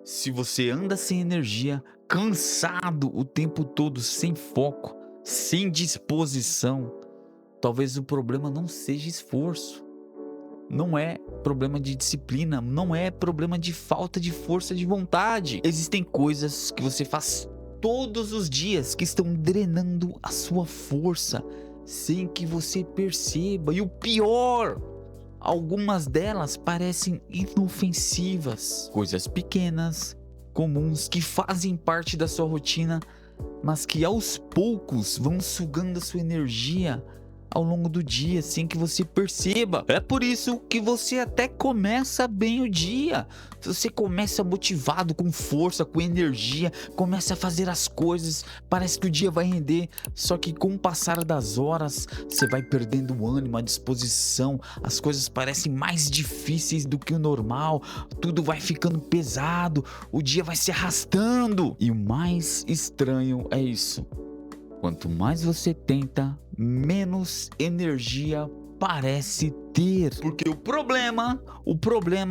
Se você anda sem energia, cansado o tempo todo, sem foco, sem disposição, talvez o problema não seja esforço, não é problema de disciplina, não é problema de falta de força de vontade. Existem coisas que você faz todos os dias que estão drenando a sua força sem que você perceba. E o pior, algumas delas parecem inofensivas, coisas pequenas, comuns, que fazem parte da sua rotina, mas que aos poucos vão sugando a sua energia ao longo do dia sem que você perceba. É por isso que você até começa bem o dia. Você começa motivado, com força, com energia, começa a fazer as coisas, parece que o dia vai render. Só que com o passar das horas, você vai perdendo o ânimo, a disposição, as coisas parecem mais difíceis do que o normal, tudo vai ficando pesado, o dia vai se arrastando. E o mais estranho é isso: quanto mais você tenta, menos energia parece ter. Porque o problema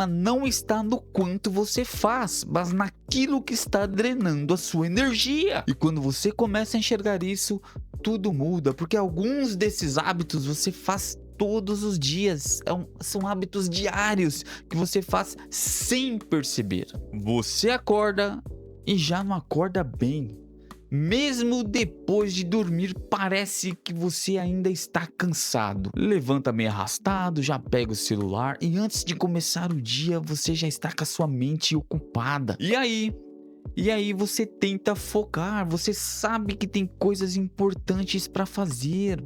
não está no quanto você faz, mas naquilo que está drenando a sua energia. E quando você começa a enxergar isso, tudo muda, porque alguns desses hábitos você faz todos os dias, são hábitos diários que você faz sem perceber. Você acorda e já não acorda bem. Mesmo depois de dormir, parece que você ainda está cansado. Levanta meio arrastado, já pega o celular e antes de começar o dia, você já está com a sua mente ocupada. E aí você tenta focar, você sabe que tem coisas importantes para fazer,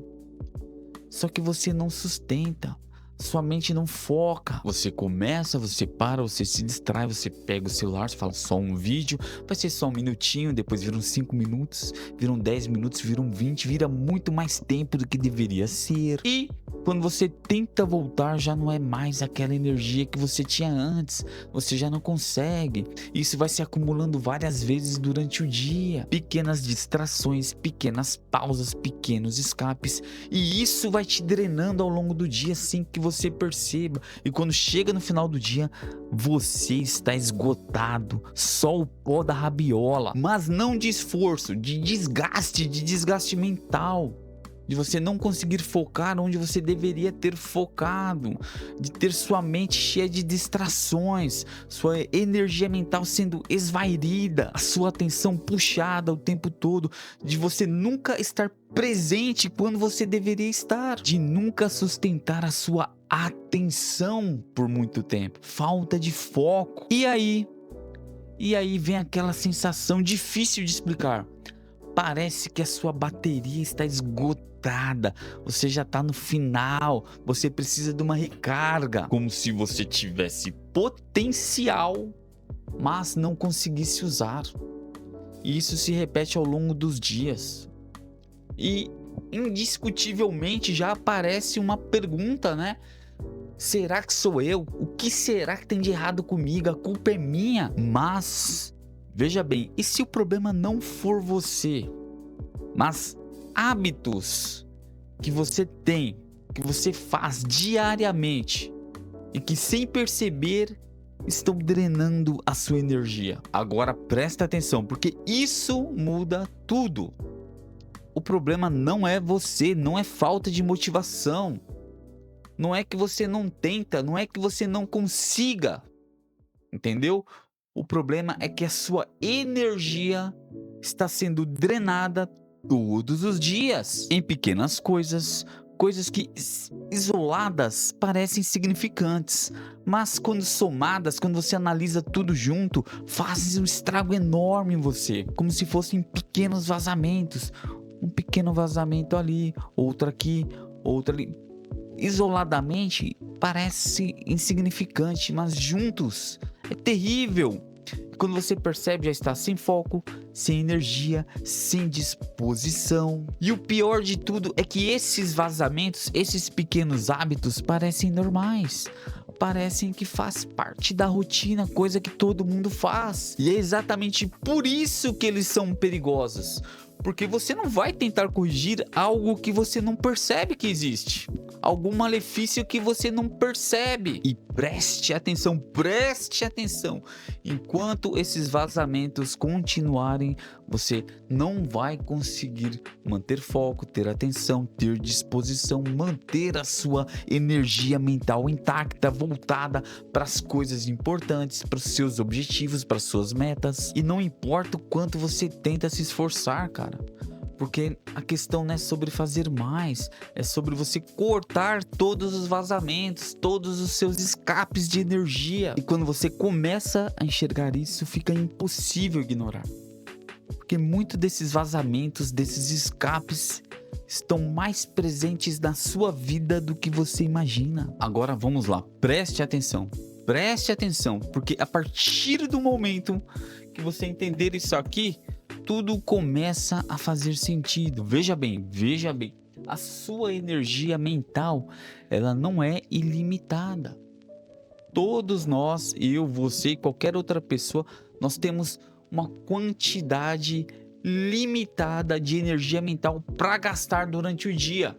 só que você não sustenta. Sua mente não foca. Você começa, você para, você se distrai, você pega o celular, você fala só um vídeo, vai ser só um minutinho, depois viram 5 minutos, viram 10 minutos, viram 20, vira muito mais tempo do que deveria ser. E quando você tenta voltar, já não é mais aquela energia que você tinha antes, você já não consegue. Isso vai se acumulando várias vezes durante o dia. Pequenas distrações, pequenas pausas, pequenos escapes, e isso vai te drenando ao longo do dia sem que você perceba. E quando chega no final do dia, você está esgotado, só o pó da rabiola, mas não de esforço, de desgaste mental, de você não conseguir focar onde você deveria ter focado, de ter sua mente cheia de distrações, sua energia mental sendo esvairida, a sua atenção puxada o tempo todo, de você nunca estar presente quando você deveria estar, de nunca sustentar a sua atenção por muito tempo, falta de foco. E aí vem aquela sensação difícil de explicar. Parece que a sua bateria está esgotada, você já está no final, você precisa de uma recarga, como se você tivesse potencial, mas não conseguisse usar. E isso se repete ao longo dos dias. E indiscutivelmente já aparece uma pergunta, né? Será que sou eu? O que será que tem de errado comigo? A culpa é minha? Mas veja bem, e se o problema não for você, mas hábitos que você tem, que você faz diariamente e que sem perceber estão drenando a sua energia? Agora presta atenção, porque isso muda tudo. O problema não é você, não é falta de motivação, não é que você não tenta, não é que você não consiga, entendeu? O problema é que a sua energia está sendo drenada todos os dias, em pequenas coisas, coisas que isoladas parecem insignificantes, mas quando somadas, quando você analisa tudo junto, fazem um estrago enorme em você, como se fossem pequenos vazamentos, um pequeno vazamento ali, outro aqui, outro ali. Isoladamente parece insignificante, mas juntos é terrível. Quando você percebe, já está sem foco, sem energia, sem disposição. E o pior de tudo é que esses vazamentos, esses pequenos hábitos parecem normais. Parecem que faz parte da rotina, coisa que todo mundo faz. E é exatamente por isso que eles são perigosos. Porque você não vai tentar corrigir algo que você não percebe que existe. Algum malefício que você não percebe. E preste atenção, preste atenção. Enquanto esses vazamentos continuarem, você não vai conseguir manter foco, ter atenção, ter disposição, manter a sua energia mental intacta, voltada para as coisas importantes, para os seus objetivos, para as suas metas. E não importa o quanto você tenta se esforçar, cara. Porque a questão não é sobre fazer mais, é sobre você cortar todos os vazamentos, todos os seus escapes de energia. E quando você começa a enxergar isso, fica impossível ignorar. Porque muitos desses vazamentos, desses escapes, estão mais presentes na sua vida do que você imagina. Agora vamos lá, preste atenção, porque a partir do momento que você entender isso aqui, tudo começa a fazer sentido. Veja bem, a sua energia mental, ela não é ilimitada. Todos nós, eu, você e qualquer outra pessoa, nós temos uma quantidade limitada de energia mental para gastar durante o dia.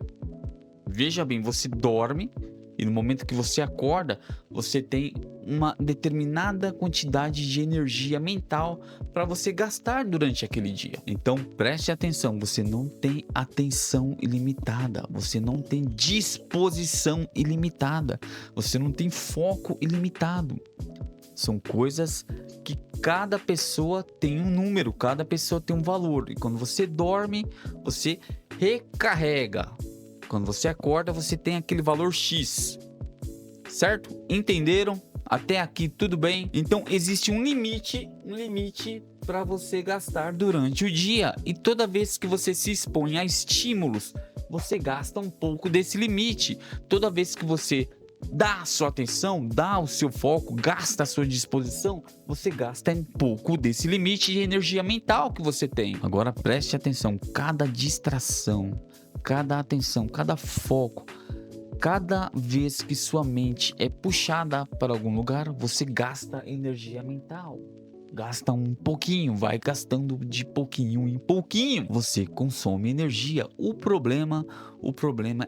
Veja bem, você dorme e no momento que você acorda, você tem uma determinada quantidade de energia mental para você gastar durante aquele dia. Então preste atenção, você não tem atenção ilimitada, você não tem disposição ilimitada, você não tem foco ilimitado. São coisas que cada pessoa tem um número, cada pessoa tem um valor. E quando você dorme, você recarrega. Quando você acorda, você tem aquele valor X. Certo? Entenderam? Até aqui tudo bem? Então existe um limite para você gastar durante o dia. E toda vez que você se expõe a estímulos, você gasta um pouco desse limite. Toda vez que você dá a sua atenção, dá o seu foco, gasta a sua disposição, você gasta um pouco desse limite de energia mental que você tem. Agora preste atenção, cada distração, cada atenção, cada foco, cada vez que sua mente é puxada para algum lugar, você gasta energia mental. Gasta um pouquinho, vai gastando de pouquinho em pouquinho, você consome energia. O problema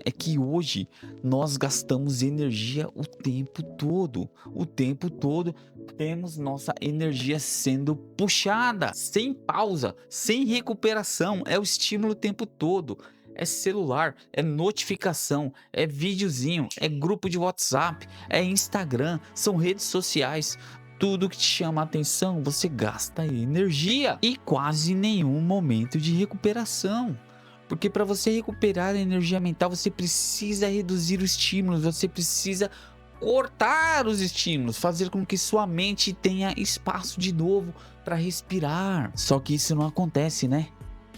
é que hoje nós gastamos energia o tempo todo. O tempo todo temos nossa energia sendo puxada, sem pausa, sem recuperação. É o estímulo o tempo todo. É celular, é notificação, é videozinho, é grupo de WhatsApp, é Instagram, são redes sociais. Tudo que te chama a atenção, você gasta energia e quase nenhum momento de recuperação. Porque para você recuperar a energia mental, você precisa reduzir os estímulos, você precisa cortar os estímulos, fazer com que sua mente tenha espaço de novo para respirar. Só que isso não acontece, né?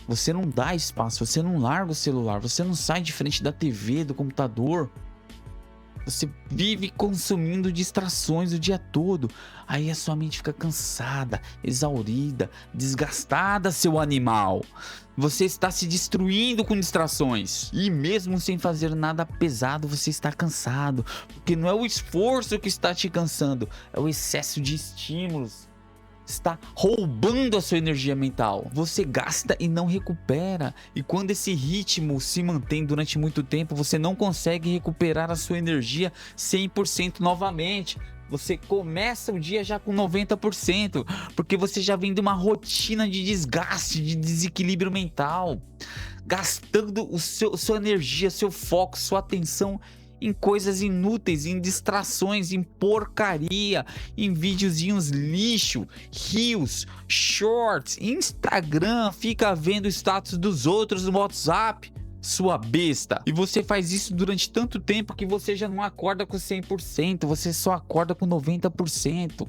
Você não dá espaço, você não larga o celular, você não sai de frente da TV, do computador. Você vive consumindo distrações o dia todo. Aí a sua mente fica cansada, exaurida, desgastada, seu animal. Você está se destruindo com distrações. E mesmo sem fazer nada pesado, você está cansado. Porque não é o esforço que está te cansando, é o excesso de estímulos. Está roubando a sua energia mental. Você gasta e não recupera. E quando esse ritmo se mantém durante muito tempo, você não consegue recuperar a sua energia 100% novamente. Você começa o dia já com 90%, porque você já vem de uma rotina de desgaste, de desequilíbrio mental, gastando sua energia, seu foco, sua atenção em coisas inúteis, em distrações, em porcaria, em videozinhos lixo, reels, shorts, Instagram, fica vendo o status dos outros no WhatsApp, sua besta. E você faz isso durante tanto tempo que você já não acorda com 100%, você só acorda com 90%.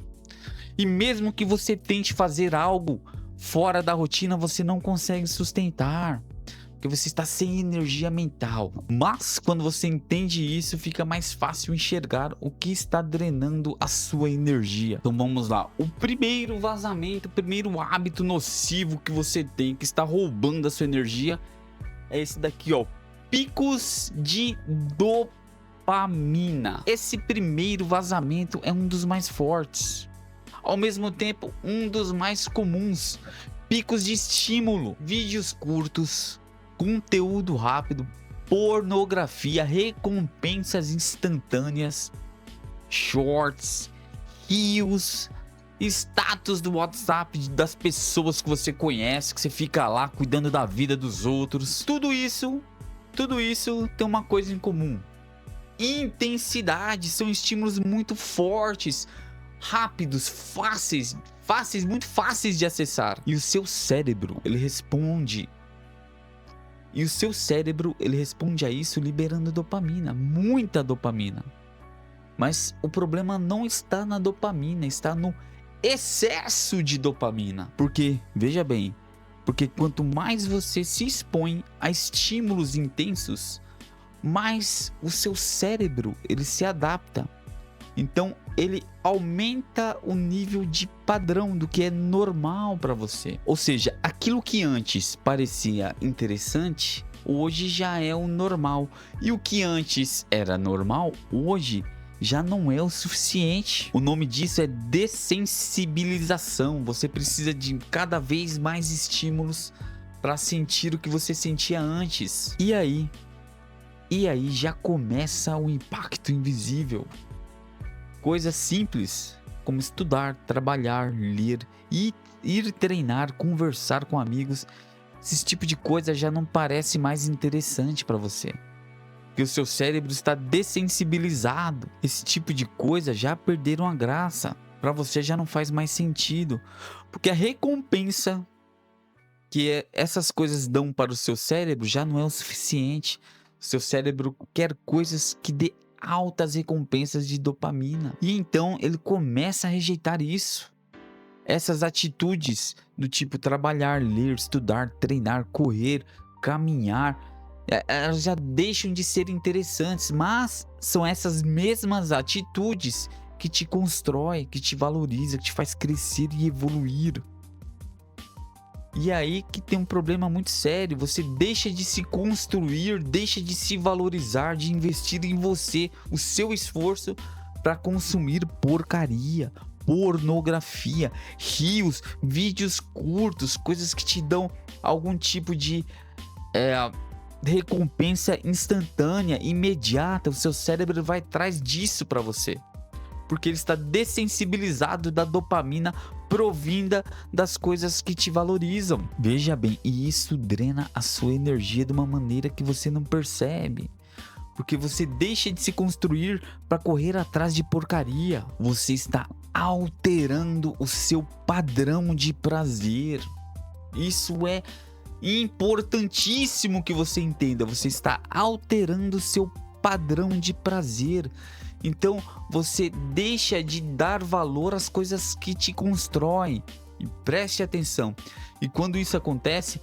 E mesmo que você tente fazer algo fora da rotina, você não consegue sustentar. Porque você está sem energia mental. Mas quando você entende isso, fica mais fácil enxergar o que está drenando a sua energia. Então vamos lá. O primeiro vazamento, o primeiro hábito nocivo que você tem, que está roubando a sua energia, é esse daqui, ó. Picos de dopamina. Esse primeiro vazamento é um dos mais fortes. ao mesmo tempo um dos mais comuns. Picos de estímulo, vídeos curtos, conteúdo rápido, pornografia, recompensas instantâneas, shorts, reels, status do WhatsApp das pessoas que você conhece, que você fica lá cuidando da vida dos outros. Tudo isso tem uma coisa em comum: intensidade. São estímulos muito fortes, rápidos, fáceis, muito fáceis de acessar. E o seu cérebro, ele responde a isso liberando dopamina, muita dopamina. Mas o problema não está na dopamina, está no excesso de dopamina. Porque, veja bem, quanto mais você se expõe a estímulos intensos, mais o seu cérebro ele se adapta. Então ele aumenta o nível de padrão do que é normal para você. Ou seja, aquilo que antes parecia interessante, hoje já é o normal. E o que antes era normal, hoje já não é o suficiente. O nome disso é dessensibilização. Você precisa de cada vez mais estímulos para sentir o que você sentia antes. E aí já começa o impacto invisível. Coisas simples como estudar, trabalhar, ler, ir treinar, conversar com amigos. Esse tipo de coisa já não parece mais interessante para você, porque o seu cérebro está dessensibilizado. Esse tipo de coisa já perderam a graça. Para você já não faz mais sentido, porque a recompensa que essas coisas dão para o seu cérebro já não é o suficiente. O seu cérebro quer coisas que dê altas recompensas de dopamina, e então ele começa a rejeitar isso. Essas atitudes do tipo trabalhar, ler, estudar, treinar, correr, caminhar, elas já deixam de ser interessantes, mas são essas mesmas atitudes que te constrói, que te valoriza, que te faz crescer e evoluir. E aí que tem um problema muito sério: você deixa de se construir, deixa de se valorizar, de investir em você, o seu esforço, para consumir porcaria, pornografia, reels, vídeos curtos, coisas que te dão algum tipo de recompensa instantânea, imediata. O seu cérebro vai atrás disso para você, porque ele está dessensibilizado da dopamina provinda das coisas que te valorizam. Veja bem, e isso drena a sua energia de uma maneira que você não percebe, porque você deixa de se construir para correr atrás de porcaria. Você está alterando o seu padrão de prazer. Isso é importantíssimo que você entenda. Você está alterando o seu padrão de prazer. Então você deixa de dar valor às coisas que te constroem. E preste atenção. E quando isso acontece,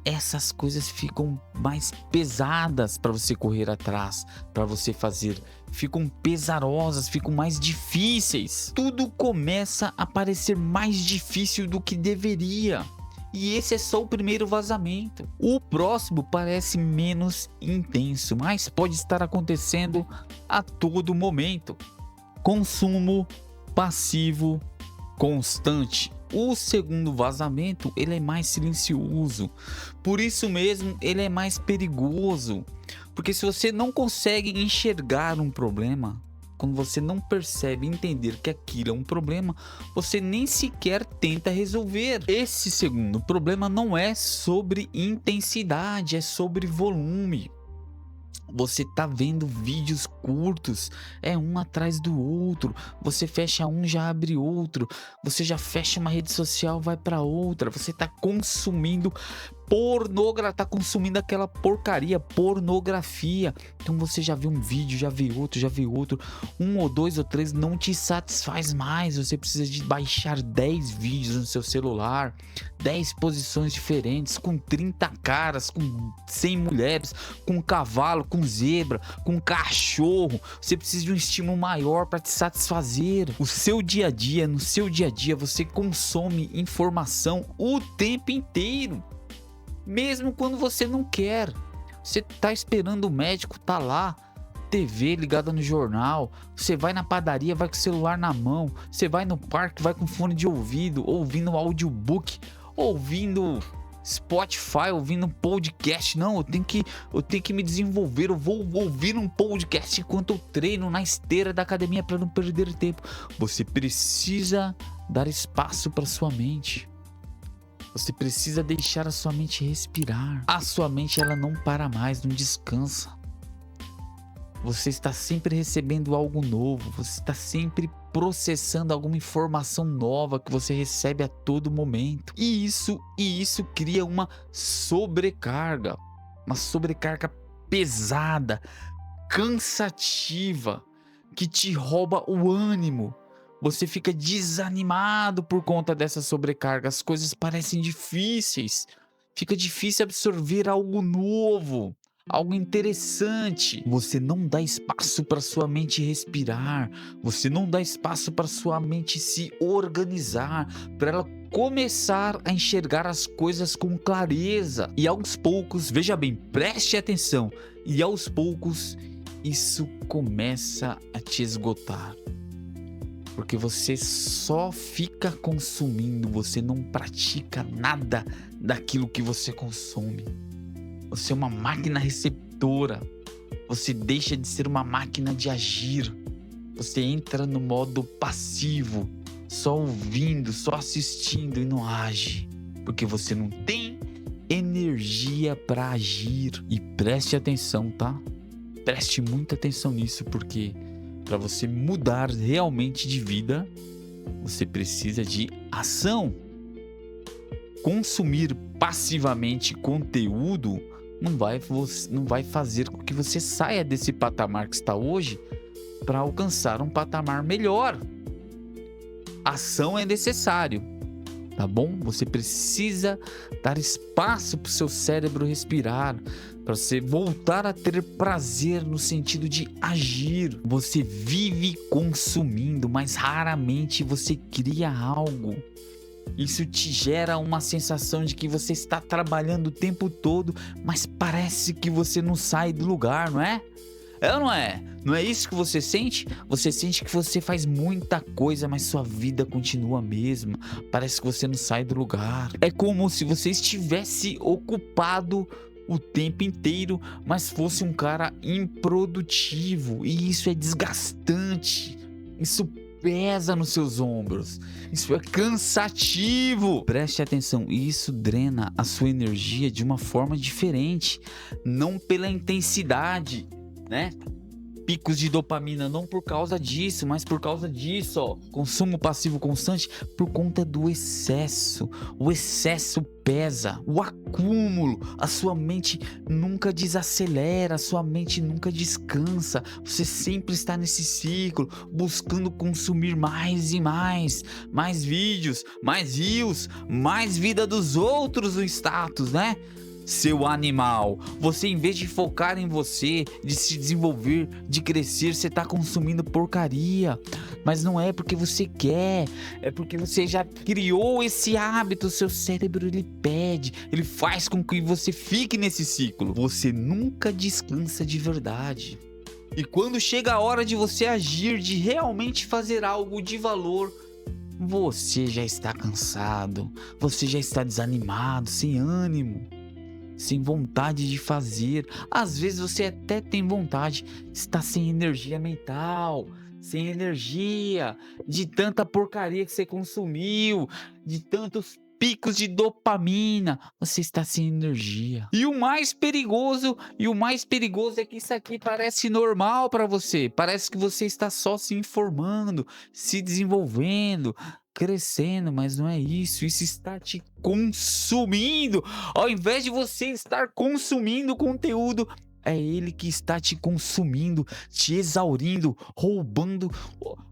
essas coisas ficam mais pesadas para você correr atrás, para você fazer. Ficam pesarosas, ficam mais difíceis. Tudo começa a parecer mais difícil do que deveria. E esse é só o primeiro vazamento. O próximo parece menos intenso, mas pode estar acontecendo a todo momento. Consumo passivo constante. O segundo vazamento, ele é mais silencioso. Por isso mesmo, ele é mais perigoso. Porque se você não consegue enxergar um problema, quando você não percebe entender que aquilo é um problema, você nem sequer tenta resolver. Esse segundo problema não é sobre intensidade, é sobre volume. Você tá vendo vídeos curtos, é um atrás do outro. Você fecha um, já abre outro. Você já fecha uma rede social, vai para outra. Você tá consumindo tá consumindo aquela porcaria, pornografia. Então você já vê um vídeo, já vê outro, um ou dois ou três não te satisfaz mais. Você precisa de baixar 10 vídeos no seu celular, 10 posições diferentes, com 30 caras, com 100 mulheres, com cavalo, com zebra, com cachorro. Você precisa de um estímulo maior para te satisfazer. No seu dia a dia, você consome informação o tempo inteiro. Mesmo quando você não quer. Você tá esperando o médico, tá lá. TV ligada no jornal, você vai na padaria, vai com o celular na mão, você vai no parque, vai com fone de ouvido, ouvindo audiobook, ouvindo Spotify, ouvindo podcast. Não, eu tenho que me desenvolver, eu vou ouvir um podcast enquanto eu treino na esteira da academia para não perder tempo. Você precisa dar espaço para sua mente. Você precisa deixar a sua mente respirar. A sua mente, ela não para mais, não descansa. Você está sempre recebendo algo novo, você está sempre processando alguma informação nova que você recebe a todo momento. E isso cria uma sobrecarga pesada, cansativa, que te rouba o ânimo. Você fica desanimado por conta dessa sobrecarga, as coisas parecem difíceis, fica difícil absorver algo novo, algo interessante. Você não dá espaço para sua mente respirar, você não dá espaço para sua mente se organizar, para ela começar a enxergar as coisas com clareza. E aos poucos, veja bem, preste atenção, e aos poucos isso começa a te esgotar. Porque você só fica consumindo, você não pratica nada daquilo que você consome. Você é uma máquina receptora, você deixa de ser uma máquina de agir. Você entra no modo passivo, só ouvindo, só assistindo e não age. Porque você não tem energia para agir. E preste atenção, tá? Preste muita atenção nisso, porque para você mudar realmente de vida, você precisa de ação. Consumir passivamente conteúdo não vai fazer com que você saia desse patamar que está hoje para alcançar um patamar melhor. Ação é necessário, tá bom? Você precisa dar espaço para o seu cérebro respirar, para você voltar a ter prazer no sentido de agir. Você vive consumindo, mas raramente você cria algo. Isso te gera uma sensação de que você está trabalhando o tempo todo, mas parece que você não sai do lugar, não é? É ou não é? Não é isso que você sente? Você sente que você faz muita coisa, mas sua vida continua a mesma. Parece que você não sai do lugar. É como se você estivesse ocupado o tempo inteiro, mas fosse um cara improdutivo. E isso é desgastante. Isso pesa nos seus ombros. Isso é cansativo. Preste atenção, isso drena a sua energia de uma forma diferente, não pela intensidade, né? Picos de dopamina, não por causa disso, mas por causa disso, ó. Consumo passivo constante por conta do excesso. O excesso pesa, o acúmulo. A sua mente nunca desacelera, a sua mente nunca descansa. Você sempre está nesse ciclo, buscando consumir mais e mais vídeos, mais reels, mais vida dos outros no status, né? Seu animal, você, em vez de focar em você, de se desenvolver, de crescer, você está consumindo porcaria. Mas não é porque você quer, é porque você já criou esse hábito. Seu cérebro, ele pede, ele faz com que você fique nesse ciclo. Você nunca descansa de verdade. E quando chega a hora de você agir, de realmente fazer algo de valor, você já está cansado, você já está desanimado, sem ânimo, sem vontade de fazer. Às vezes você até tem vontade, está sem energia mental, sem energia, de tanta porcaria que você consumiu, de tantos picos de dopamina, você está sem energia. E o mais perigoso é que isso aqui parece normal para você. Parece que você está só se informando, se desenvolvendo, crescendo, mas não é isso. Isso está te consumindo. Ao invés de você estar consumindo conteúdo, é ele que está te consumindo, te exaurindo, roubando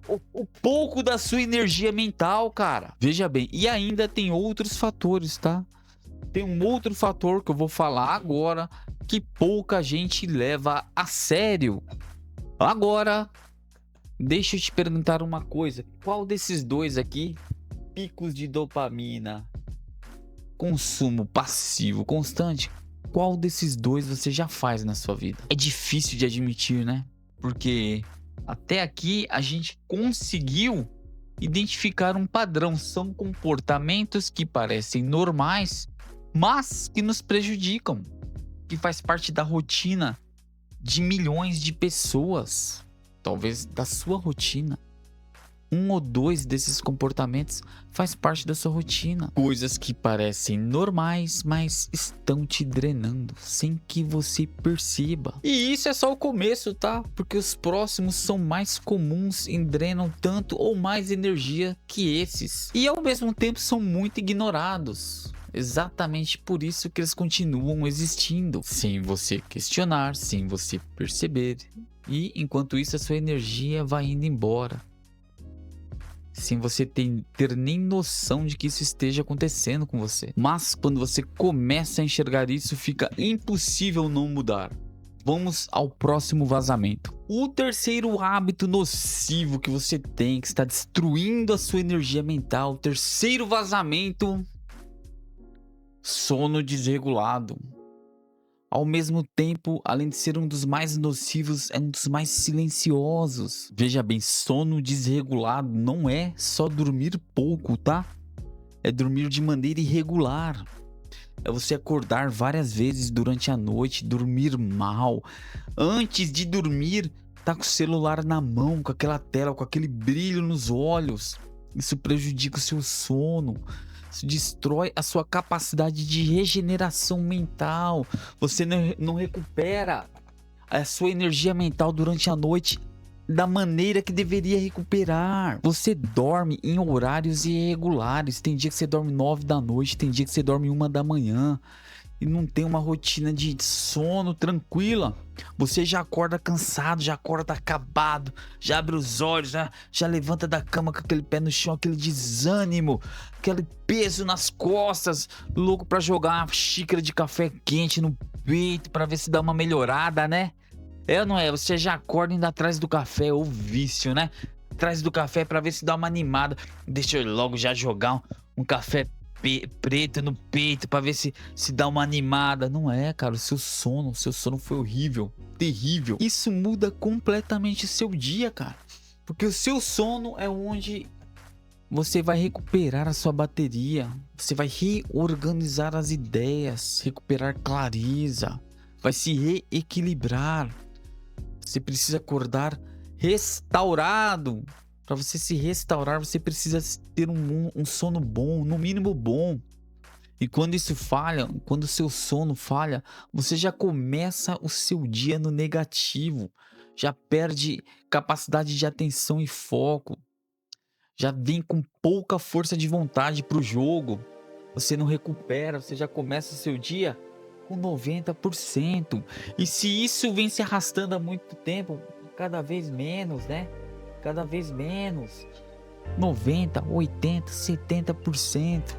o pouco da sua energia mental, cara. Veja bem, e ainda tem outros fatores, tá? Tem um outro fator que eu vou falar agora, que pouca gente leva a sério. Agora, deixa eu te perguntar uma coisa. Qual desses dois aqui, picos de dopamina, consumo passivo constante, qual desses dois você já faz na sua vida? É difícil de admitir, né? porque até aqui a gente conseguiu identificar um padrão. São comportamentos que parecem normais, mas que nos prejudicam, que faz parte da rotina de milhões de pessoas, talvez da sua rotina. Um ou dois desses comportamentos faz parte da sua rotina. Coisas que parecem normais, mas estão te drenando sem que você perceba. E isso é só o começo, tá? Porque os próximos são mais comuns e drenam tanto ou mais energia que esses. E ao mesmo tempo são muito ignorados. Exatamente por isso que eles continuam existindo, sem você questionar, sem você perceber. E enquanto isso a sua energia vai indo embora, sem você ter nem noção de que isso esteja acontecendo com você. Mas quando você começa a enxergar isso, fica impossível não mudar. Vamos ao próximo vazamento. O terceiro hábito nocivo que você tem, que está destruindo a sua energia mental. O terceiro vazamento: sono desregulado. Ao mesmo tempo, além de ser um dos mais nocivos, é um dos mais silenciosos. Veja bem, sono desregulado não é só dormir pouco, tá? É dormir de maneira irregular. É você acordar várias vezes durante a noite, dormir mal. Antes de dormir, tá com o celular na mão, com aquela tela, com aquele brilho nos olhos. Isso prejudica o seu sono. Isso destrói a sua capacidade de regeneração mental. Você não recupera a sua energia mental durante a noite da maneira que deveria recuperar. Você dorme em horários irregulares. Tem dia que você dorme 9 da noite, tem dia que você dorme 1 da manhã. E não tem uma rotina de sono tranquila. Você já acorda cansado, já acorda acabado, já abre os olhos, já levanta da cama com aquele pé no chão, aquele desânimo, aquele peso nas costas, louco pra jogar uma xícara de café quente no peito pra ver se dá uma melhorada, né? É ou não é? Você já acorda indo atrás do café, ou vício, né? Atrás do café pra ver se dá uma animada. Deixa eu logo já jogar um café preto no peito pra ver se dá uma animada. Não é, cara, o seu sono foi horrível, terrível. Isso muda completamente o seu dia, cara, porque o seu sono é onde você vai recuperar a sua bateria, você vai reorganizar as ideias, recuperar clareza, vai se reequilibrar. Você precisa acordar restaurado. Para você se restaurar, você precisa ter um sono bom, no mínimo bom. E quando isso falha, quando o seu sono falha, você já começa o seu dia no negativo. Já perde capacidade de atenção e foco. Já vem com pouca força de vontade para o jogo. Você não recupera, você já começa o seu dia com 90%. E se isso vem se arrastando há muito tempo, cada vez menos, né? Cada vez menos, 90, 80, 70%.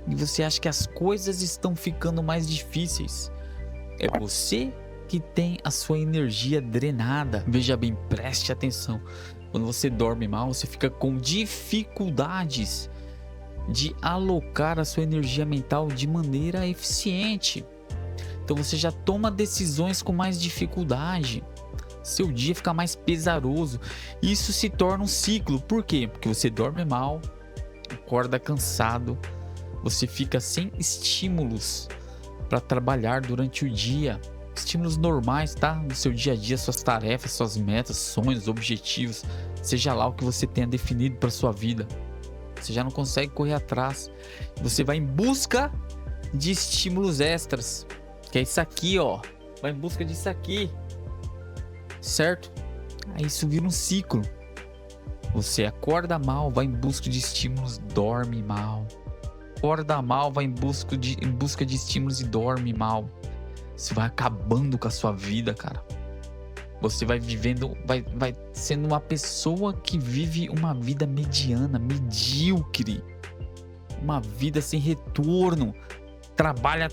E você acha que as coisas estão ficando mais difíceis. É você que tem a sua energia drenada. Veja bem, preste atenção. Quando você dorme mal, você fica com dificuldades de alocar a sua energia mental de maneira eficiente. Então você já toma decisões com mais dificuldade. Seu dia fica mais pesaroso. Isso se torna um ciclo. Por quê? Porque você dorme mal, acorda cansado, você fica sem estímulos para trabalhar durante o dia. Estímulos normais, tá? No seu dia a dia, suas tarefas, suas metas, sonhos, objetivos, seja lá o que você tenha definido para sua vida. Você já não consegue correr atrás. Você vai em busca de estímulos extras, que é isso aqui, ó. Vai em busca disso aqui. Certo? Aí isso vira um ciclo. Você acorda mal, vai em busca de estímulos, dorme mal. Acorda mal, vai em busca de estímulos e dorme mal. Você vai acabando com a sua vida, cara. Você vai vivendo, vai sendo uma pessoa que vive uma vida mediana, medíocre. Uma vida sem retorno. Trabalha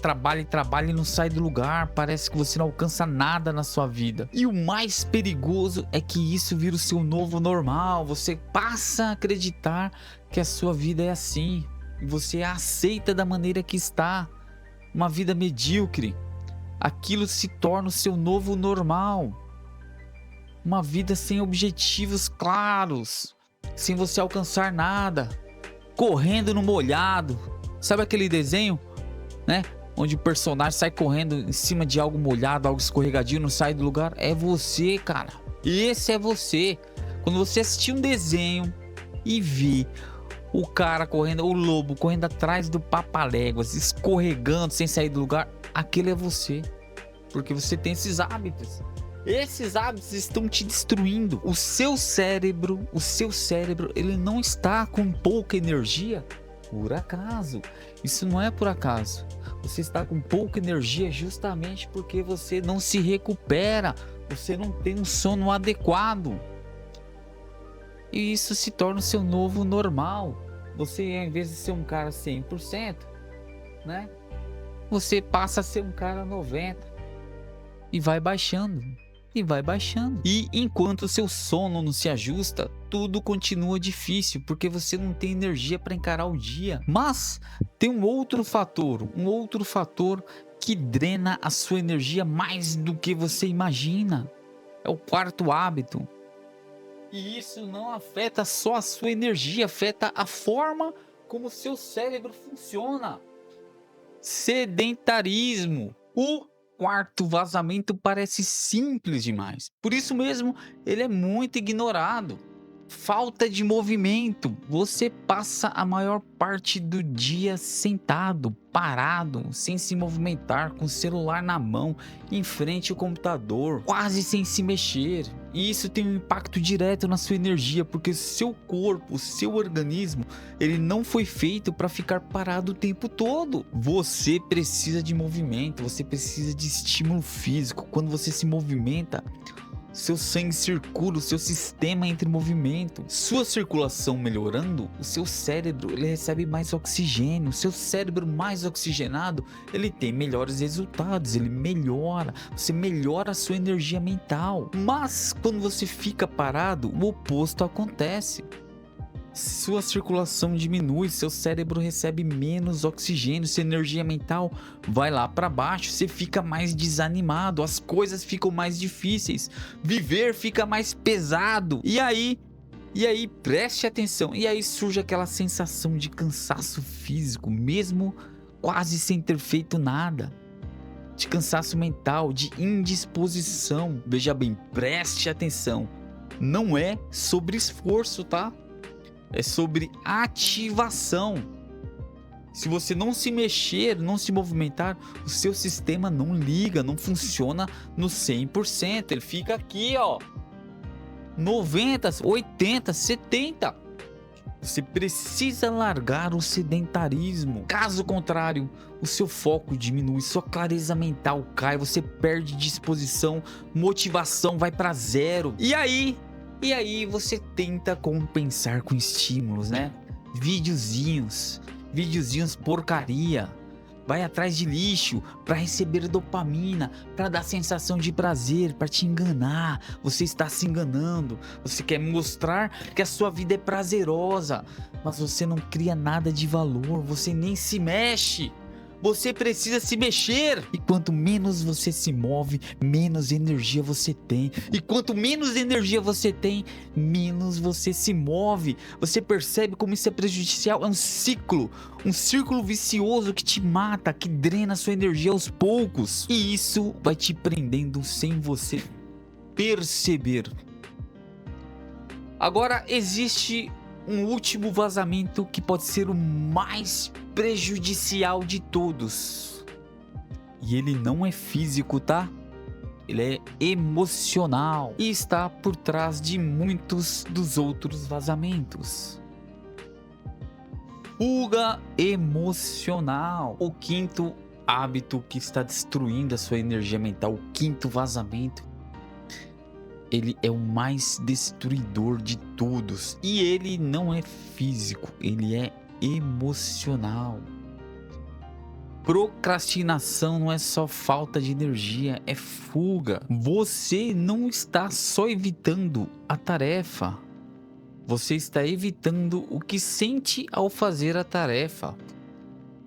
e não sai do lugar. Parece que você não alcança nada na sua vida. E o mais perigoso é que isso vira o seu novo normal. Você passa a acreditar que a sua vida é assim. E você a aceita da maneira que está. Uma vida medíocre. Aquilo se torna o seu novo normal. Uma vida sem objetivos claros, sem você alcançar nada, correndo no molhado. Sabe aquele desenho, né? Onde o personagem sai correndo em cima de algo molhado, algo escorregadio, não sai do lugar? É você, cara. Esse é você. Quando você assistir um desenho e ver o cara correndo, o lobo correndo atrás do papaléguas, escorregando sem sair do lugar, aquele é você. Porque você tem esses hábitos. Esses hábitos estão te destruindo. O seu cérebro, ele não está com pouca energia por acaso. Isso não é por acaso. Você está com pouca energia justamente porque você não se recupera. Você não tem um sono adequado. E isso se torna o seu novo normal. Você, em vez de ser um cara 100%, né? Você passa a ser um cara 90%. E vai baixando. E vai baixando. E enquanto o seu sono não se ajusta, tudo continua difícil, porque você não tem energia para encarar o dia. Mas tem um outro fator que drena a sua energia mais do que você imagina. É o quarto hábito. E isso não afeta só a sua energia, afeta a forma como o seu cérebro funciona. Sedentarismo. O quarto vazamento parece simples demais. Por isso mesmo, ele é muito ignorado. Falta de movimento. Você passa a maior parte do dia sentado, parado, sem se movimentar, com o celular na mão, em frente ao computador, quase sem se mexer. E isso tem um impacto direto na sua energia, porque o seu corpo, o seu organismo, ele não foi feito para ficar parado o tempo todo. Você precisa de movimento, você precisa de estímulo físico. Quando você se movimenta, seu sangue circula, o seu sistema entra em movimento. Sua circulação melhorando, o seu cérebro ele recebe mais oxigênio. O seu cérebro mais oxigenado, ele tem melhores resultados, ele melhora. Você melhora a sua energia mental. Mas quando você fica parado, o oposto acontece. Sua circulação diminui, seu cérebro recebe menos oxigênio, sua energia mental vai lá para baixo, você fica mais desanimado, as coisas ficam mais difíceis, viver fica mais pesado. E aí, preste atenção, e aí surge aquela sensação de cansaço físico, mesmo quase sem ter feito nada. De cansaço mental, de indisposição. Veja bem, preste atenção, não é sobre esforço, tá? É sobre ativação. Se você não se mexer, não se movimentar, o seu sistema não liga, não funciona no 100%. Ele fica aqui, ó, 90, 80, 70. Você precisa largar o sedentarismo. Caso contrário, o seu foco diminui, sua clareza mental cai, você perde disposição, motivação vai para zero. E aí você tenta compensar com estímulos, né? Videozinhos porcaria. Vai atrás de lixo para receber dopamina, para dar sensação de prazer, para te enganar. Você está se enganando. Você quer mostrar que a sua vida é prazerosa, mas você não cria nada de valor, você nem se mexe. Você precisa se mexer. E quanto menos você se move, menos energia você tem. E quanto menos energia você tem, menos você se move. Você percebe como isso é prejudicial? É um círculo vicioso que te mata, que drena a sua energia aos poucos. E isso vai te prendendo sem você perceber. Agora existe um último vazamento que pode ser o mais prejudicial de todos. E ele não é físico, tá? Ele é emocional e está por trás de muitos dos outros vazamentos. Fuga emocional. O quinto hábito que está destruindo a sua energia mental, o quinto vazamento, ele é o mais destruidor de todos. E ele não é físico, ele é emocional. Procrastinação não é só falta de energia, é fuga. Você não está só evitando a tarefa, você está evitando o que sente ao fazer a tarefa.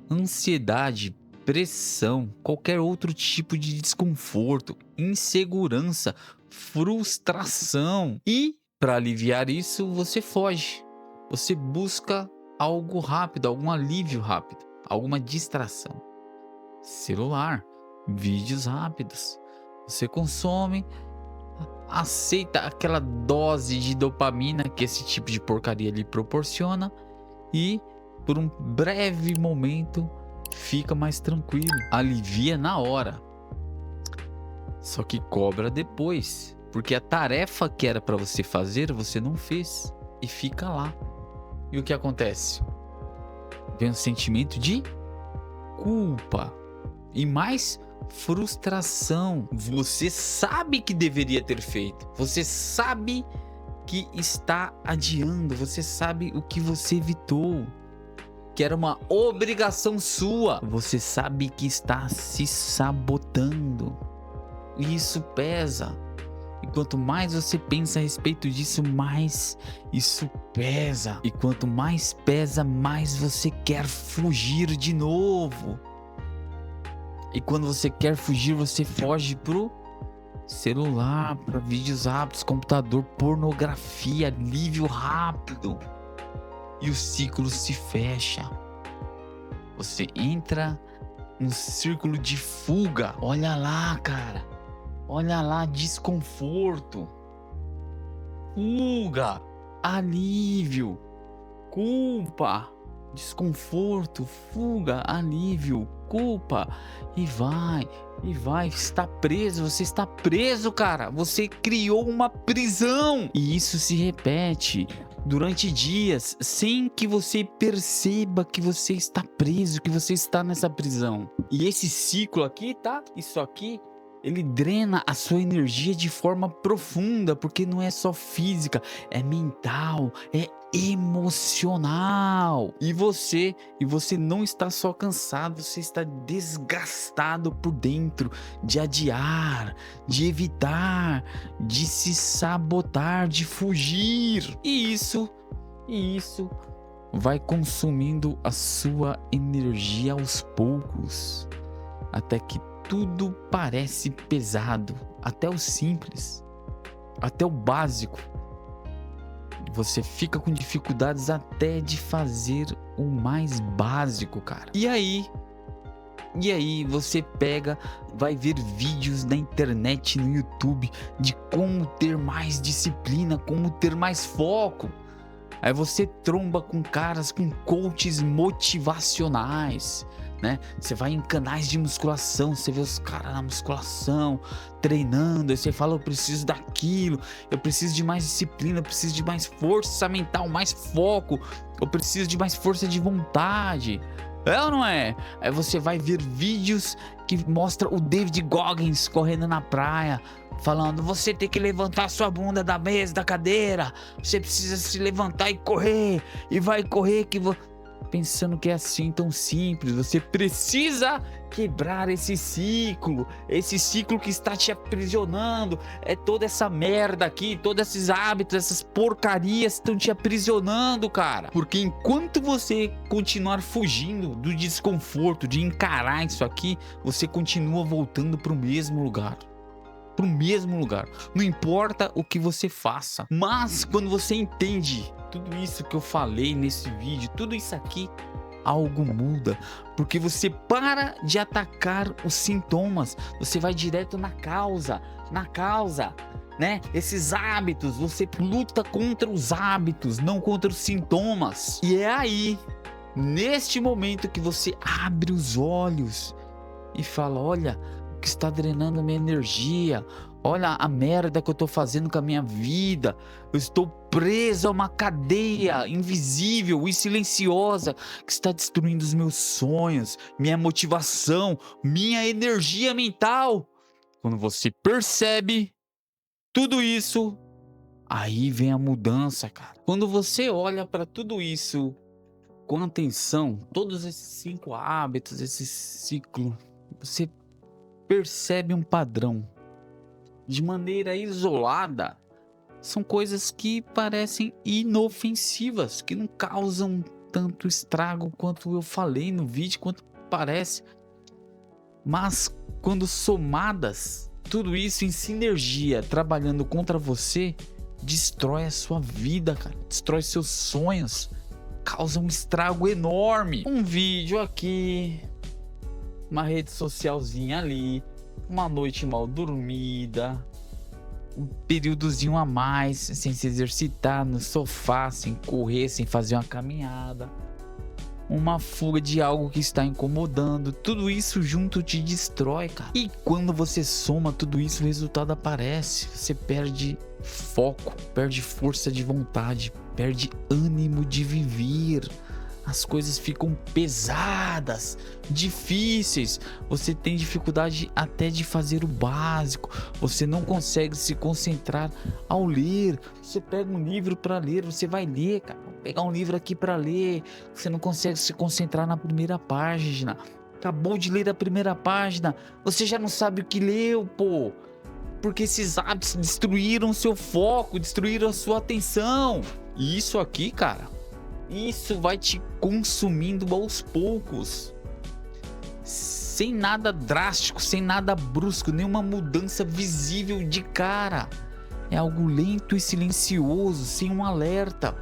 Ansiedade, pressão, qualquer outro tipo de desconforto, insegurança, frustração. E para aliviar isso, você foge. Você busca algo rápido, algum alívio rápido, alguma distração. Celular, vídeos rápidos. Você consome, aceita aquela dose de dopamina que esse tipo de porcaria lhe proporciona e por um breve momento fica mais tranquilo, alivia na hora. Só que cobra depois, porque a tarefa que era para você fazer, você não fez e fica lá. E o que acontece? Vem um sentimento de culpa e mais frustração. Você sabe que deveria ter feito, você sabe que está adiando, você sabe o que você evitou, que era uma obrigação sua. Você sabe que está se sabotando. E isso pesa. E quanto mais você pensa a respeito disso, mais isso pesa. E quanto mais pesa, mais você quer fugir de novo. E quando você quer fugir, você foge pro celular, para vídeos rápidos, computador, pornografia, alívio rápido. E o ciclo se fecha. Você entra num círculo de fuga. Olha lá, cara. Olha lá, desconforto. Fuga. Alívio. Culpa. Desconforto. Fuga. Alívio. Culpa. E vai. E vai. Está preso. Você está preso, cara. Você criou uma prisão. E isso se repete durante dias, sem que você perceba que você está preso, que você está nessa prisão. E esse ciclo aqui, tá? Isso aqui, ele drena a sua energia de forma profunda, porque não é só física, é mental, é emocional. E você não está só cansado, você está desgastado por dentro de adiar, de evitar, de se sabotar, de fugir. E isso vai consumindo a sua energia aos poucos, até que tudo parece pesado, até o simples, até o básico. Você fica com dificuldades até de fazer o mais básico, cara. E aí você pega, vai ver vídeos na internet, no YouTube, de como ter mais disciplina, como ter mais foco. Aí você tromba com caras, com coaches motivacionais, né? Você vai em canais de musculação, você vê os caras na musculação, treinando, aí você fala, eu preciso daquilo, eu preciso de mais disciplina, eu preciso de mais força mental, mais foco, eu preciso de mais força de vontade. É ou não é? Aí você vai ver vídeos que mostra o David Goggins correndo na praia, falando, você tem que levantar sua bunda da mesa, da cadeira, você precisa se levantar e correr, e vai correr que pensando que é assim tão simples. Você precisa quebrar esse ciclo que está te aprisionando. É toda essa merda aqui, todos esses hábitos, essas porcarias estão te aprisionando, cara. Porque enquanto você continuar fugindo do desconforto de encarar isso aqui, você continua voltando para o mesmo lugar. Não importa o que você faça. Mas quando você entende tudo isso que eu falei nesse vídeo, tudo isso aqui, algo muda. Porque você para de atacar os sintomas, você vai direto na causa, né? Esses hábitos, você luta contra os hábitos, não contra os sintomas. E é aí, neste momento, que você abre os olhos e fala, olha, que está drenando minha energia, olha a merda que eu tô fazendo com a minha vida, eu estou preso a uma cadeia invisível e silenciosa que está destruindo os meus sonhos, minha motivação, minha energia mental. Quando você percebe tudo isso, aí vem a mudança, cara. Quando você olha para tudo isso com atenção, todos esses 5 hábitos, esse ciclo, você percebe um padrão. De maneira isolada, são coisas que parecem inofensivas, que não causam tanto estrago quanto eu falei no vídeo, quanto parece. Mas quando somadas, tudo isso em sinergia, trabalhando contra você, destrói a sua vida, cara. Destrói seus sonhos. Causa um estrago enorme. Um vídeo aqui, uma rede socialzinha ali, uma noite mal dormida, um períodozinho a mais sem se exercitar no sofá, sem correr, sem fazer uma caminhada, uma fuga de algo que está incomodando. Tudo isso junto te destrói, cara. E quando você soma tudo isso, o resultado aparece. Você perde foco, perde força de vontade, perde ânimo de viver. As coisas ficam pesadas, difíceis. Você tem dificuldade até de fazer o básico. Você não consegue se concentrar ao ler. Você pega um livro para ler, você vai ler, cara. Vou pegar um livro aqui para ler. Você não consegue se concentrar na primeira página. Acabou de ler a primeira página, você já não sabe o que leu, pô. Porque esses hábitos destruíram seu foco, destruíram a sua atenção. E isso aqui, cara, isso vai te consumindo aos poucos, sem nada drástico, sem nada brusco, nenhuma mudança visível de cara. É algo lento e silencioso, sem um alerta.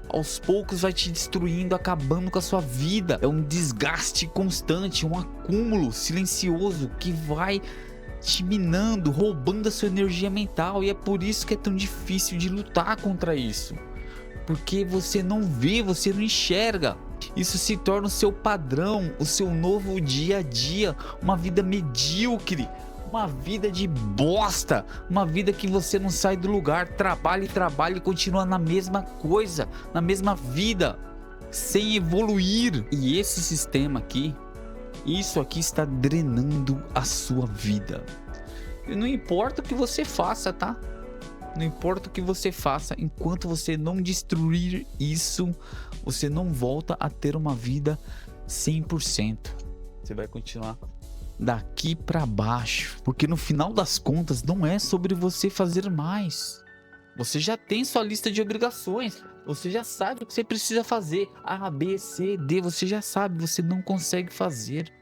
Aos poucos vai te destruindo, acabando com a sua vida. É um desgaste constante, um acúmulo silencioso que vai te minando, roubando a sua energia mental. E é por isso que é tão difícil de lutar contra isso. Porque você não vê, você não enxerga. Isso se torna o seu padrão, o seu novo dia a dia. Uma vida medíocre, uma vida de bosta, uma vida que você não sai do lugar. Trabalha e trabalha e continua na mesma coisa, na mesma vida, sem evoluir. E esse sistema aqui, isso aqui está drenando a sua vida. E não importa o que você faça, tá? Não importa o que você faça, enquanto você não destruir isso, você não volta a ter uma vida 100%. Você vai continuar daqui para baixo, porque no final das contas não é sobre você fazer mais. Você já tem sua lista de obrigações, você já sabe o que você precisa fazer. A, B, C, D, você já sabe, você não consegue fazer.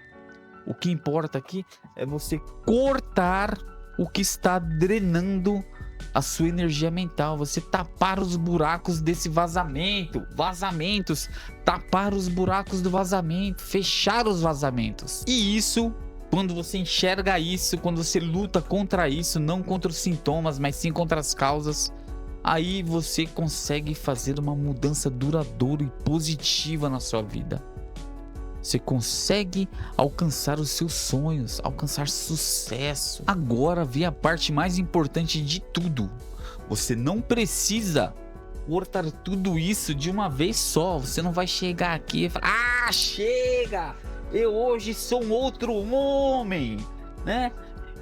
O que importa aqui é você cortar o que está drenando a sua energia mental, você tapar os buracos desse vazamentos, tapar os buracos do vazamento, fechar os vazamentos. E isso, quando você enxerga isso, quando você luta contra isso, não contra os sintomas, mas sim contra as causas, aí você consegue fazer uma mudança duradoura e positiva na sua vida. Você consegue alcançar os seus sonhos, alcançar sucesso. Agora vem a parte mais importante de tudo. Você não precisa cortar tudo isso de uma vez só. Você não vai chegar aqui e falar: ah, chega! Eu hoje sou um outro homem, né?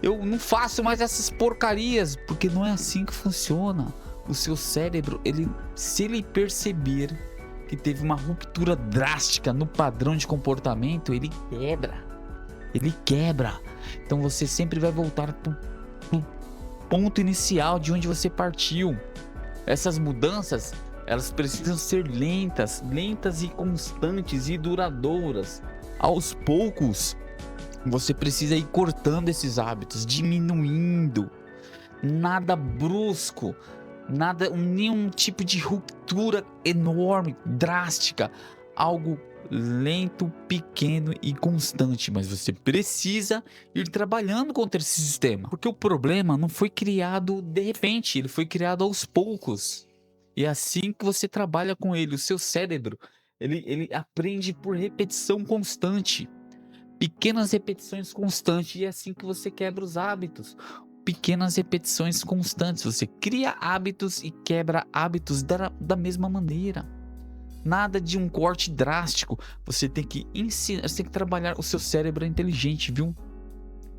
Eu não faço mais essas porcarias, porque não é assim que funciona. O seu cérebro, se ele perceber que teve uma ruptura drástica no padrão de comportamento, ele quebra. Então você sempre vai voltar pro ponto inicial de onde você partiu. Essas mudanças, elas precisam ser lentas e constantes e duradouras. Aos poucos, você precisa ir cortando esses hábitos, diminuindo. Nada brusco, nenhum tipo de ruptura enorme, drástica, algo lento, pequeno e constante, mas você precisa ir trabalhando contra esse sistema, porque o problema não foi criado de repente, ele foi criado aos poucos, e é assim que você trabalha com ele. O seu cérebro, ele aprende por repetição constante, pequenas repetições constantes, e é assim que você quebra os hábitos. Pequenas repetições constantes, você cria hábitos e quebra hábitos da mesma maneira. Nada de um corte drástico. Você tem que ensinar, você tem que trabalhar. O seu cérebro é inteligente, viu?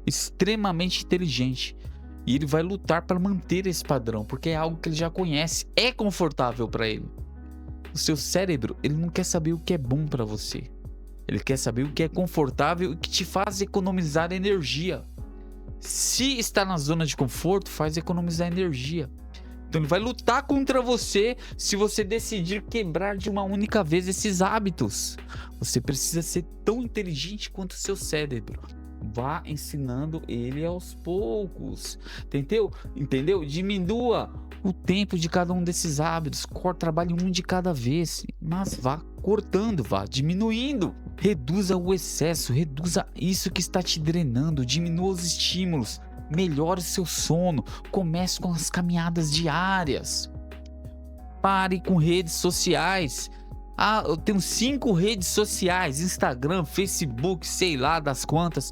Extremamente inteligente. E ele vai lutar para manter esse padrão, porque é algo que ele já conhece, é confortável para ele. O seu cérebro, ele não quer saber o que é bom para você. Ele quer saber o que é confortável e que te faz economizar energia. Se está na zona de conforto, faz economizar energia. Então ele vai lutar contra você se você decidir quebrar de uma única vez esses hábitos. Você precisa ser tão inteligente quanto o seu cérebro. vá ensinando ele aos poucos, entendeu? Diminua o tempo de cada um desses hábitos, trabalhe um de cada vez, mas vá cortando, vá diminuindo. Reduza o excesso, reduza isso que está te drenando, diminua os estímulos, melhore seu sono, comece com as caminhadas diárias. Pare com redes sociais. Eu tenho 5 redes sociais, Instagram, Facebook, sei lá das quantas.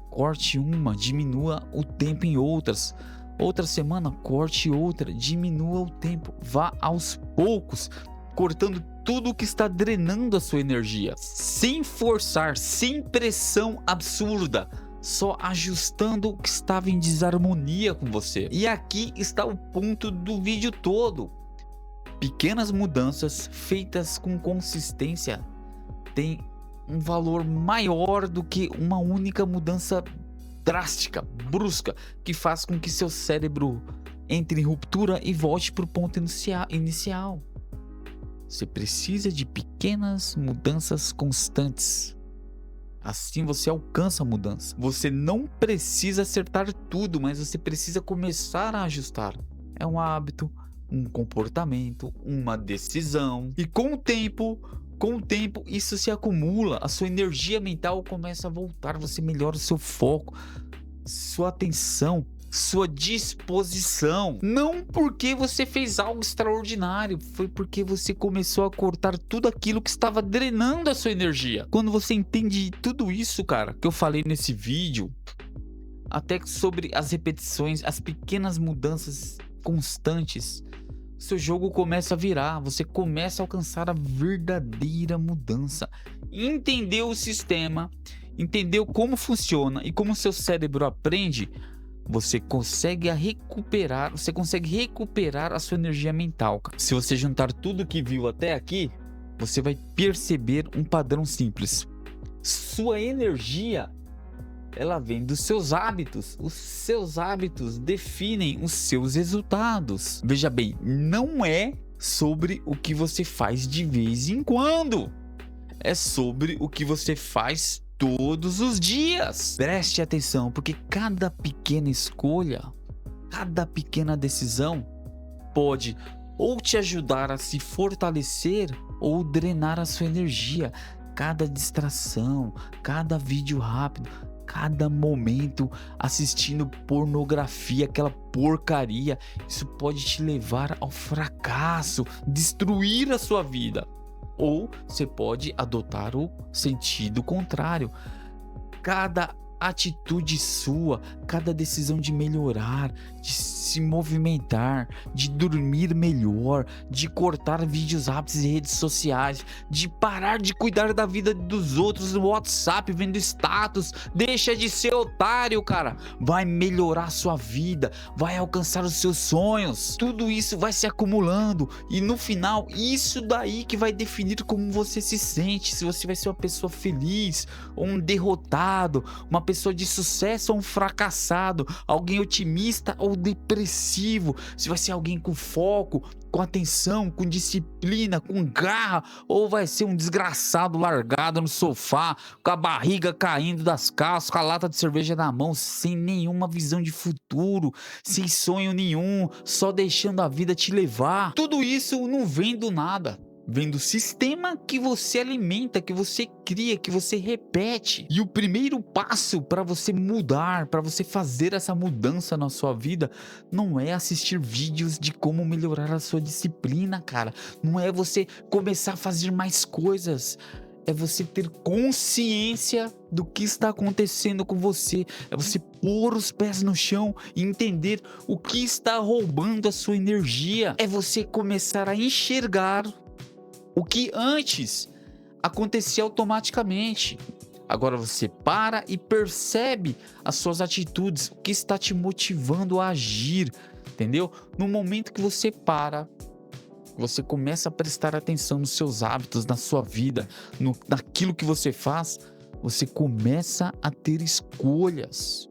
Corte uma, diminua o tempo em outras. Outra semana, corte outra, diminua o tempo. Vá aos poucos, cortando tudo que está drenando a sua energia, sem forçar, sem pressão absurda, só ajustando o que estava em desarmonia com você. E aqui está o ponto do vídeo todo. Pequenas mudanças feitas com consistência têm um valor maior do que uma única mudança drástica, brusca, que faz com que seu cérebro entre em ruptura e volte para o ponto inicial. Você precisa de pequenas mudanças constantes. Assim você alcança a mudança. Você não precisa acertar tudo, mas você precisa começar a ajustar. É um hábito, um comportamento, uma decisão. E com o tempo isso se acumula. A sua energia mental começa a voltar. Você melhora o seu foco, sua atenção, sua disposição. Não porque você fez algo extraordinário, foi porque você começou a cortar tudo aquilo que estava drenando a sua energia. Quando você entende tudo isso, cara, que eu falei nesse vídeo, até sobre as repetições, as pequenas mudanças constantes, seu jogo começa a virar, você começa a alcançar a verdadeira mudança. Entendeu o sistema, entendeu como funciona e como seu cérebro aprende, você consegue recuperar a sua energia mental. Se você juntar tudo que viu até aqui, você vai perceber um padrão simples. Sua energia, ela vem dos seus hábitos. Os seus hábitos definem os seus resultados. Veja bem, não é sobre o que você faz de vez em quando. É sobre o que você faz todos os dias. Preste atenção, porque cada pequena escolha, cada pequena decisão pode ou te ajudar a se fortalecer ou drenar a sua energia. Cada distração, cada vídeo rápido, cada momento assistindo pornografia, aquela porcaria, isso pode te levar ao fracasso, destruir a sua vida. Ou você pode adotar o sentido contrário. Cada atitude sua, cada decisão de melhorar, de se movimentar, de dormir melhor, de cortar vídeos rápidos e redes sociais, de parar de cuidar da vida dos outros no WhatsApp, vendo status, deixa de ser otário, cara. Vai melhorar sua vida, vai alcançar os seus sonhos. Tudo isso vai se acumulando e no final, isso daí que vai definir como você se sente, se você vai ser uma pessoa feliz ou um derrotado, uma pessoa de sucesso ou um fracassado, alguém otimista ou depressivo, se vai ser alguém com foco, com atenção, com disciplina, com garra, ou vai ser um desgraçado largado no sofá, com a barriga caindo das calças, com a lata de cerveja na mão, sem nenhuma visão de futuro, sem sonho nenhum, só deixando a vida te levar. Tudo isso não vem do nada. Vem do sistema que você alimenta, que você cria, que você repete. E o primeiro passo para você mudar, para você fazer essa mudança na sua vida, não é assistir vídeos de como melhorar a sua disciplina, cara. Não é você começar a fazer mais coisas. É você ter consciência do que está acontecendo com você. É você pôr os pés no chão e entender o que está roubando a sua energia. É você começar a enxergar o que antes acontecia automaticamente. Agora você para e percebe as suas atitudes, o que está te motivando a agir, entendeu? No momento que você para, você começa a prestar atenção nos seus hábitos, na sua vida, naquilo que você faz, você começa a ter escolhas.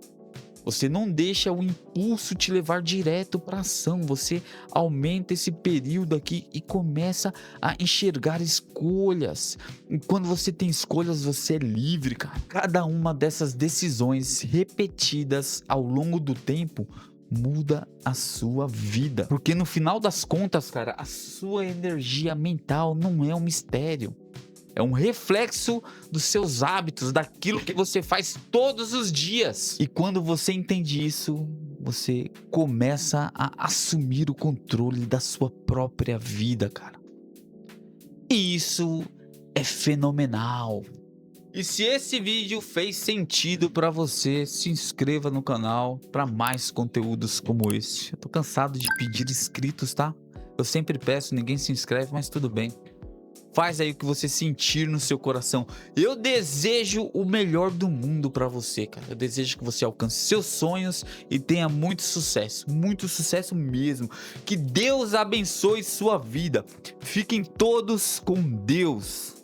Você não deixa o impulso te levar direto para ação. Você aumenta esse período aqui e começa a enxergar escolhas. E quando você tem escolhas, você é livre, cara. Cada uma dessas decisões repetidas ao longo do tempo muda a sua vida. Porque no final das contas, cara, a sua energia mental não é um mistério. É um reflexo dos seus hábitos, daquilo que você faz todos os dias. E quando você entende isso, você começa a assumir o controle da sua própria vida, cara. E isso é fenomenal. E se esse vídeo fez sentido para você, se inscreva no canal para mais conteúdos como esse. Eu tô cansado de pedir inscritos, tá? Eu sempre peço, ninguém se inscreve, mas tudo bem. Faz aí o que você sentir no seu coração. Eu desejo o melhor do mundo para você, cara. Eu desejo que você alcance seus sonhos e tenha muito sucesso mesmo. Que Deus abençoe sua vida. Fiquem todos com Deus.